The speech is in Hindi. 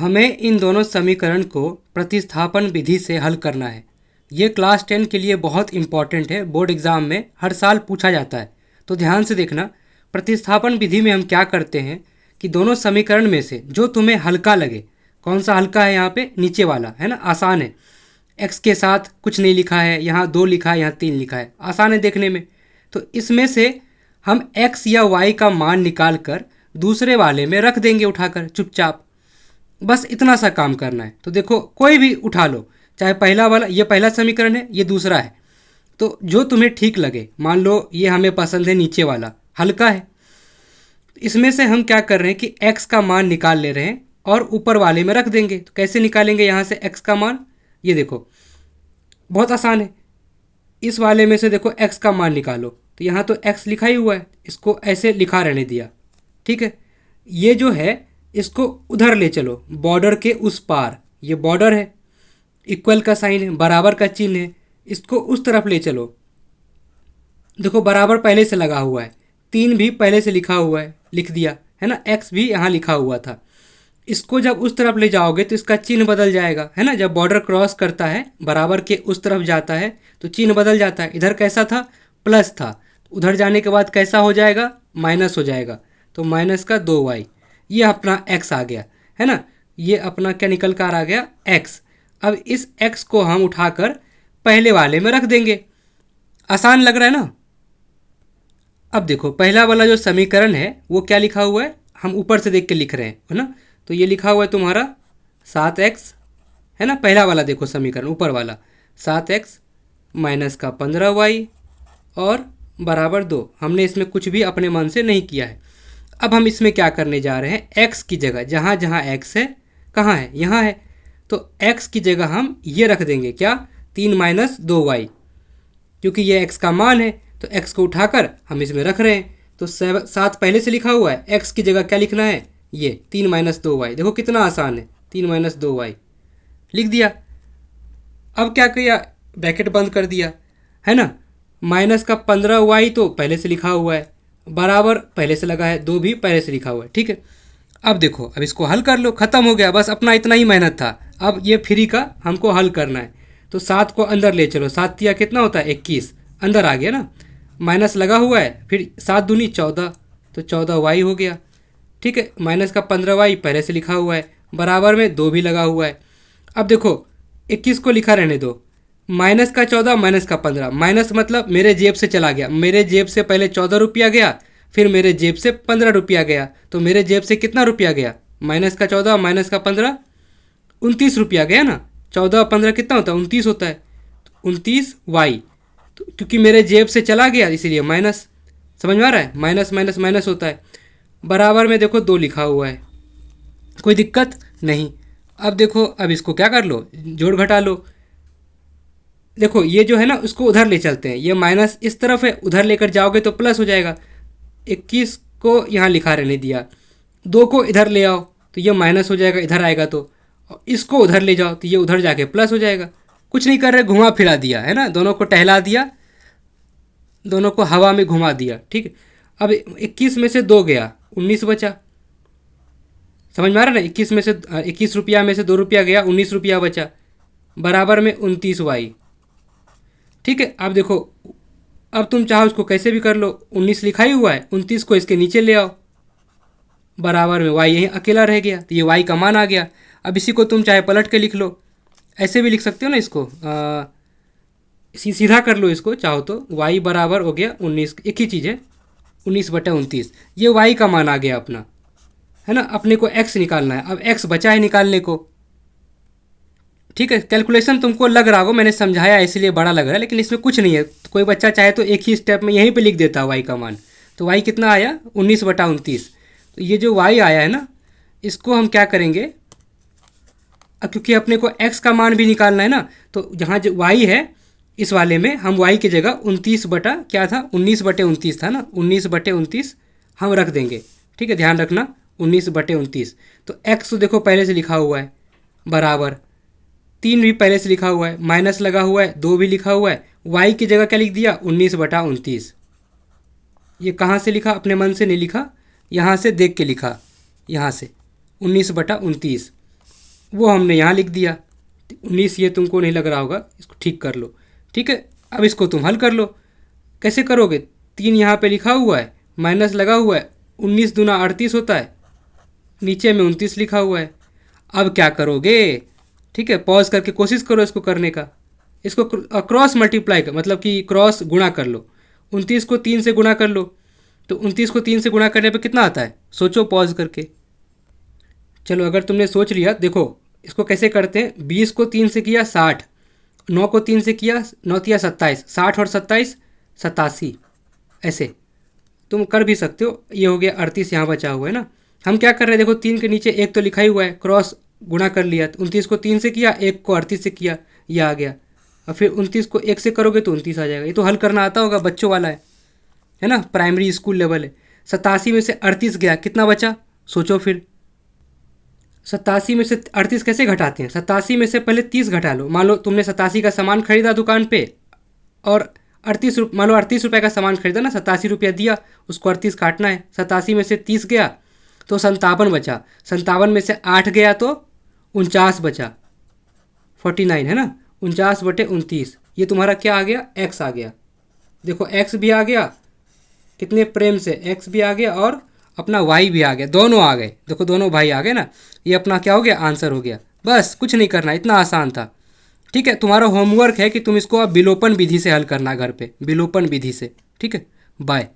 हमें इन दोनों समीकरण को प्रतिस्थापन विधि से हल करना है। ये क्लास 10 के लिए बहुत इंपॉर्टेंट है, बोर्ड एग्जाम में हर साल पूछा जाता है। तो ध्यान से देखना, प्रतिस्थापन विधि में हम क्या करते हैं कि दोनों समीकरण में से जो तुम्हें हल्का लगे, कौन सा हल्का है, यहाँ पे नीचे वाला है ना, आसान है। x के साथ कुछ नहीं लिखा है, यहाँ 2 लिखा है, यहाँ 3 लिखा है, आसान है देखने में। तो इसमें से हम x या y का मान निकाल कर दूसरे वाले में रख देंगे उठाकर चुपचाप। बस इतना सा काम करना है। तो देखो, कोई भी उठा लो, चाहे पहला वाला, ये पहला समीकरण है, ये दूसरा है, तो जो तुम्हें ठीक लगे। मान लो ये हमें पसंद है नीचे वाला, हल्का है। इसमें से हम क्या कर रहे हैं कि x का मान निकाल ले रहे हैं और ऊपर वाले में रख देंगे। तो कैसे निकालेंगे यहाँ से x का मान? ये देखो, बहुत आसान है। इस वाले में से देखो x का मान निकालो, तो यहाँ तो x लिखा ही हुआ है, इसको ऐसे लिखा रहने दिया, ठीक है। ये जो है इसको उधर ले चलो, बॉर्डर के उस पार। ये बॉर्डर है, इक्वल का साइन है, बराबर का चिन्ह है, इसको उस तरफ ले चलो। देखो बराबर पहले से लगा हुआ है, 3 भी पहले से लिखा हुआ है, लिख दिया है ना, x भी यहाँ लिखा हुआ था। इसको जब उस तरफ ले जाओगे तो इसका चिन्ह बदल जाएगा, है ना। जब बॉर्डर क्रॉस करता है, बराबर के उस तरफ जाता है, तो चिन्ह बदल जाता है। इधर कैसा था? प्लस था, उधर जाने के बाद कैसा हो जाएगा? माइनस हो जाएगा। तो माइनस का 2y, ये अपना x आ गया, है ना। ये अपना क्या निकल कर आ गया? x। अब इस x को हम उठाकर पहले वाले में रख देंगे। आसान लग रहा है ना। अब देखो, पहला वाला जो समीकरण है वो क्या लिखा हुआ है, हम ऊपर से देख के लिख रहे हैं, है ना। तो ये लिखा हुआ है तुम्हारा 7x, है ना। पहला वाला देखो समीकरण, ऊपर वाला 7x माइनस का 15y और बराबर 2। हमने इसमें कुछ भी अपने मन से नहीं किया है। अब हम इसमें क्या करने जा रहे हैं, x की जगह, जहाँ जहाँ x है, कहाँ है? यहाँ है। तो x की जगह हम ये रख देंगे, क्या? 3 माइनस 2y, क्योंकि ये x का मान है, तो x को उठाकर हम इसमें रख रहे हैं। तो 7 पहले से लिखा हुआ है, x की जगह क्या लिखना है? ये 3 माइनस 2y। देखो कितना आसान है, 3 माइनस 2y लिख दिया। अब क्या किया? ब्रैकेट बंद कर दिया, है ना। माइनस का 15y तो पहले से लिखा हुआ है, बराबर पहले से लगा है, 2 भी पहले से लिखा हुआ है, ठीक है। अब देखो, अब इसको हल कर लो, ख़त्म हो गया, बस अपना इतना ही मेहनत था। अब ये फ्री का हमको हल करना है। तो 7 को अंदर ले चलो, 7 तिया कितना होता है? 21, अंदर आ गया ना। माइनस लगा हुआ है, फिर 7 दूनी 14, तो 14y हो गया, ठीक है। माइनस का 15y पहले से लिखा हुआ है, बराबर में 2 भी लगा हुआ है। अब देखो 21 को लिखा रहने दो, माइनस का 14 माइनस का 15, माइनस मतलब मेरे जेब से चला गया। मेरे जेब से पहले 14 रुपया गया, फिर मेरे जेब से 15 रुपया गया, तो मेरे जेब से कितना रुपया गया? माइनस का 14 माइनस का 15, 29 रुपया गया ना। 14 और 15 कितना होता है? 29 होता है। 29y, तो क्योंकि मेरे जेब से चला गया इसीलिए माइनस। समझ में आ रहा है? माइनस माइनस माइनस होता है। बराबर में देखो 2 लिखा हुआ है, कोई दिक्कत नहीं। अब देखो, अब इसको क्या कर लो, जोड़ घटा लो। देखो ये जो है ना, उसको उधर ले चलते हैं, ये माइनस इस तरफ है, उधर लेकर जाओगे तो प्लस हो जाएगा। 21 को यहाँ लिखा रहने दिया, 2 को इधर ले आओ तो ये माइनस हो जाएगा, इधर आएगा तो। और इसको उधर ले जाओ तो ये उधर जाके प्लस हो जाएगा। कुछ नहीं कर रहे, घुमा फिरा दिया, है ना। दोनों को टहला दिया, दोनों को हवा में घुमा दिया, ठीक है। अब 21 में से 2 गया, 19 बचा। समझ में आ रहा है ना। 21 में से 21 रुपया में से 2 रुपया गया, 19 रुपया बचा, बराबर में 29y, ठीक है। अब देखो, अब तुम चाहो इसको कैसे भी कर लो, 19 लिखा ही हुआ है, 29 को इसके नीचे ले आओ, बराबर में y यहीं अकेला रह गया, तो ये y का मान आ गया। अब इसी को तुम चाहे पलट के लिख लो, ऐसे भी लिख सकते हो ना इसको, सीधा कर लो इसको चाहो तो। y बराबर हो गया 19, एक ही चीज़ है, 19/29, ये y का मान आ गया अपना, है ना। अपने को x निकालना है, अब x बचा है निकालने को, ठीक है। कैलकुलेशन तुमको लग रहा होगा, मैंने समझाया इसलिए बड़ा लग रहा है, लेकिन इसमें कुछ नहीं है। कोई बच्चा चाहे तो एक ही स्टेप में यहीं पे लिख देता है y का मान। तो y कितना आया? 19/29। तो ये जो y आया है ना, इसको हम क्या करेंगे, क्योंकि अपने को x का मान भी निकालना है ना, तो जहाँ जो y है इस वाले में हम y की जगह 29 बटा क्या था, 19/29 था ना, 19/29 हम रख देंगे, ठीक है। ध्यान रखना, 19/29। तो x तो देखो पहले से लिखा हुआ है, बराबर 3 भी पहले से लिखा हुआ है, माइनस लगा हुआ है, 2 भी लिखा हुआ है। y की जगह क्या लिख दिया? 19/29। ये कहाँ से लिखा? अपने मन से नहीं लिखा, यहाँ से देख के लिखा, यहाँ से 19/29। वो हमने यहाँ लिख दिया। 19 ये तुमको नहीं लग रहा होगा, इसको ठीक कर लो। ठीक है, अब इसको तुम हल कर लो। कैसे करोगे? 3 यहाँ पे लिखा हुआ है, माइनस लगा हुआ है, 19 दूना 38 होता है, नीचे में 29 लिखा हुआ है। अब क्या करोगे? ठीक है, पॉज करके कोशिश करो इसको करने का। इसको क्रॉस मल्टीप्लाई कर, मतलब कि क्रॉस गुणा कर लो। 29 को 3 से गुणा कर लो, तो 29 को 3 से गुणा करने पे कितना आता है? सोचो पॉज करके। चलो अगर तुमने सोच लिया, देखो इसको कैसे करते हैं। 20 को 3 से किया 60, 9 को 3 से किया 9 तिया 27, 60 और 27 87, ऐसे तुम कर भी सकते हो। ये हो गया 38 यहाँ बचा हुआ है ना। हम क्या कर रहे हैं, देखो 3 के नीचे 1 तो लिखा ही हुआ है, क्रॉस गुणा कर लिया। 29 को 3 से किया, 1 को 38 से किया, ये आ गया। और फिर 29 को 1 से करोगे तो 29 आ जाएगा। ये तो हल करना आता होगा, बच्चों वाला है ना, प्राइमरी स्कूल लेवल है। 87 में से 38 गया, कितना बचा? सोचो फिर। 87 में से 38 कैसे घटाते हैं? 87 में से पहले 30 घटा लो। मान लो तुमने 87 का सामान खरीदा दुकान पे, और 38 मान लो 38 रुपये का सामान खरीदा ना, 87 रुपया दिया, उसको 38 काटना है। 87 में से 30 गया तो 57 बचा, 57 में से 8 गया तो 49 बचा, 49 है ना। 49/29, ये तुम्हारा क्या आ गया? एक्स आ गया। देखो एक्स भी आ गया, कितने प्रेम से एक्स भी आ गया, और अपना वाई भी आ गया, दोनों आ गए। देखो दोनों भाई आ गए ना, ये अपना क्या हो गया? आंसर हो गया। बस कुछ नहीं करना, इतना आसान था। ठीक है, तुम्हारा होमवर्क है कि तुम इसको अब विलोपन विधि से हल करना घर पे, विलोपन विधि से। ठीक है, बाय।